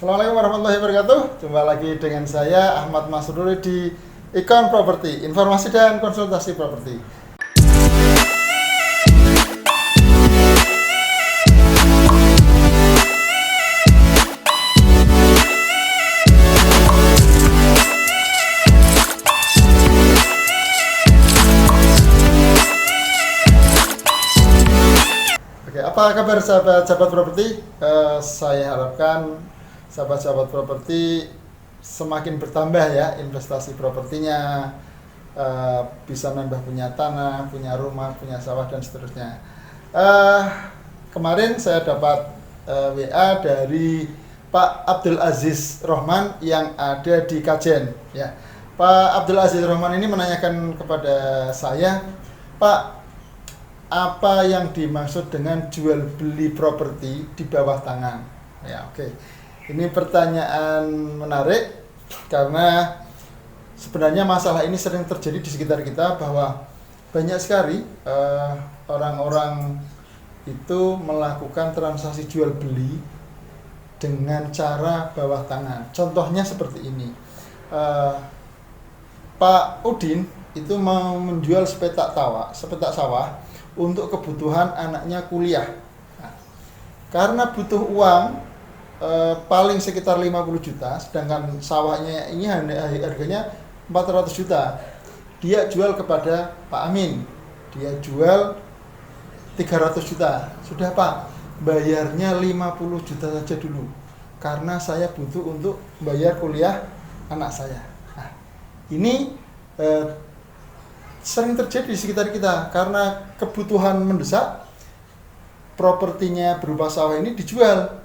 Assalamualaikum warahmatullahi wabarakatuh. Jumpa lagi dengan saya Ahmad Masruri di Icon Property, informasi dan konsultasi properti. Oke, apa kabar sahabat-sahabat properti? Saya harapkan sahabat-sahabat properti semakin bertambah ya investasi propertinya, bisa menambah punya tanah, punya rumah, punya sawah dan seterusnya. Kemarin saya dapat WA dari Pak Abdul Aziz Rohman yang ada di Kajen ya. Pak Abdul Aziz Rohman ini menanyakan kepada saya, Pak, apa yang dimaksud dengan jual beli properti di bawah tangan? Ya, oke. Ini pertanyaan menarik karena sebenarnya masalah ini sering terjadi di sekitar kita, bahwa banyak sekali orang-orang itu melakukan transaksi jual beli dengan cara bawah tangan. Contohnya seperti ini. Pak Udin itu mau menjual sepetak sawah untuk kebutuhan anaknya kuliah. Nah, karena butuh uang paling sekitar 50 juta, sedangkan sawahnya ini harganya 400 juta. Dia jual kepada Pak Amin. Dia jual 300 juta. Sudah Pak, bayarnya 50 juta saja dulu. Karena saya butuh untuk bayar kuliah anak saya. Nah, ini sering terjadi di sekitar kita karena kebutuhan mendesak. Propertinya berupa sawah ini dijual,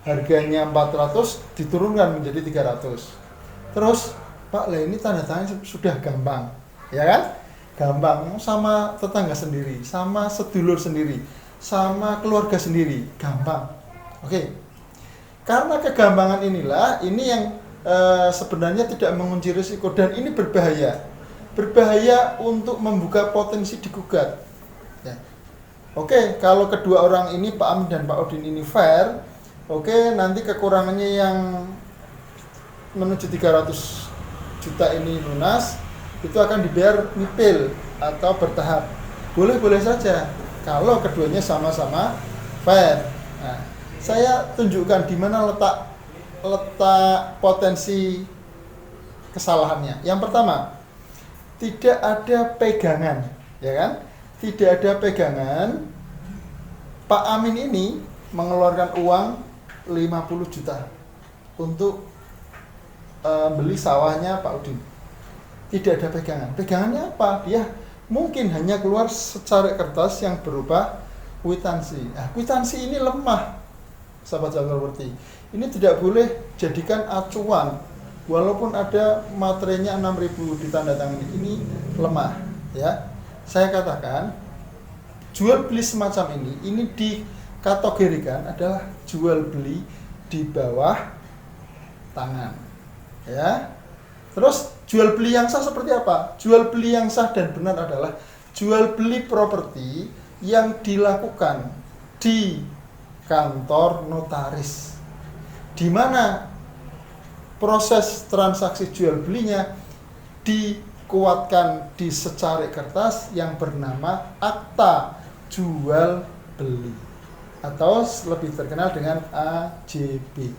harganya 400 diturunkan menjadi 300. Terus Pak, lah ini tanda tangan sudah gampang ya kan, gampang, sama tetangga sendiri, sama sedulur sendiri, sama keluarga sendiri, gampang. Oke, karena kegampangan inilah ini yang sebenarnya tidak mengunci risiko, dan ini berbahaya untuk membuka potensi digugat ya. Oke, kalau kedua orang ini, Pak Amin dan Pak Udin ini fair, oke, nanti kekurangannya yang menuju 300 juta ini lunas, itu akan dibayar nyicil atau bertahap. Boleh-boleh saja kalau keduanya sama-sama fair. Nah, saya tunjukkan di mana letak potensi kesalahannya. Yang pertama, tidak ada pegangan, ya kan? Tidak ada pegangan. Pak Amin ini mengeluarkan uang 50 juta untuk beli sawahnya Pak Udin. Tidak ada pegangan. Pegangannya apa? Dia mungkin hanya keluar secari kertas yang berupa kwitansi. Nah, kwitansi ini lemah, sahabat-sahabat properti. Ini tidak boleh jadikan acuan. Walaupun ada materinya 6.000 ditandatangani, ini lemah ya. Saya katakan jual beli semacam ini dikategorikan adalah jual beli di bawah tangan ya. Terus jual beli yang sah seperti apa? Jual beli yang sah dan benar adalah jual beli properti yang dilakukan di kantor notaris, di mana proses transaksi jual belinya dikuatkan di secari kertas yang bernama akta jual beli atau lebih terkenal dengan AJB.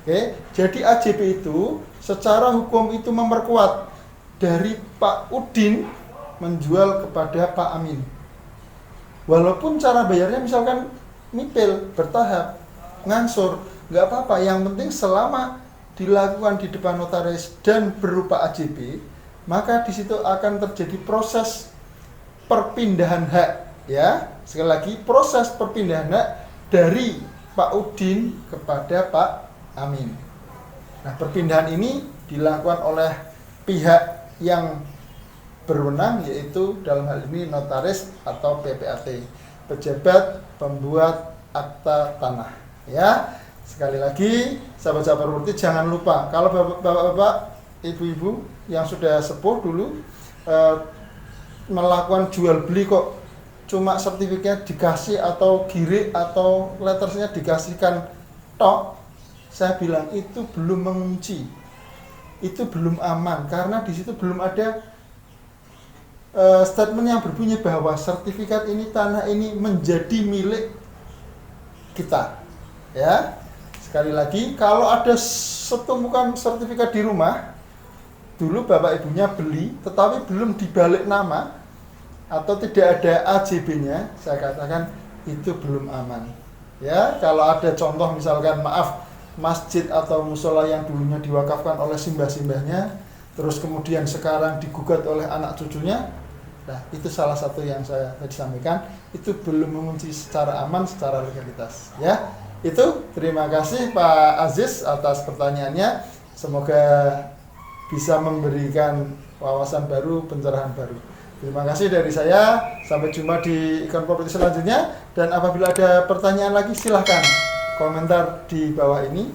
Oke, jadi AJB itu secara hukum itu memperkuat dari Pak Udin menjual kepada Pak Amin. Walaupun cara bayarnya misalkan nyicil, bertahap, ngangsur, nggak apa-apa. Yang penting selama dilakukan di depan notaris dan berupa AJB, maka di situ akan terjadi proses perpindahan hak ya. Sekali lagi, proses perpindahan hak dari Pak Udin kepada Pak Amin. Nah, perpindahan ini dilakukan oleh pihak yang berwenang, yaitu dalam hal ini notaris atau PPAT, pejabat pembuat akta tanah ya. Sekali lagi, sahabat-sahabat properti, jangan lupa kalau bapak-bapak, ibu-ibu yang sudah sepuh dulu melakukan jual beli kok cuma sertifikatnya dikasih atau girik atau lettersnya dikasihkan tok, saya bilang itu belum mengunci, itu belum aman, karena di situ belum ada statement yang berbunyi bahwa sertifikat ini, tanah ini menjadi milik kita. Ya, sekali lagi, kalau ada setumpukan sertifikat di rumah, dulu bapak ibunya beli, tetapi belum dibalik nama atau tidak ada AJB-nya, saya katakan itu belum aman. Ya, kalau ada contoh misalkan maaf masjid atau musola yang dulunya diwakafkan oleh simbah-simbahnya, terus kemudian sekarang digugat oleh anak cucunya, nah itu salah satu yang saya tadi sampaikan, itu belum mengunci secara aman, secara legalitas. Ya, itu terima kasih Pak Aziz atas pertanyaannya, semoga bisa memberikan wawasan baru, pencerahan baru. Terima kasih dari saya, sampai jumpa di Icon Property selanjutnya, dan apabila ada pertanyaan lagi silahkan komentar di bawah ini.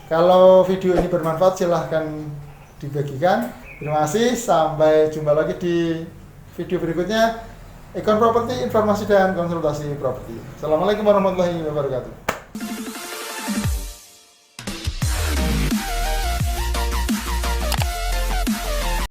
Kalau video ini bermanfaat silahkan dibagikan. Terima kasih, sampai jumpa lagi di video berikutnya. Icon Property, informasi dan konsultasi properti. Assalamualaikum warahmatullahi wabarakatuh.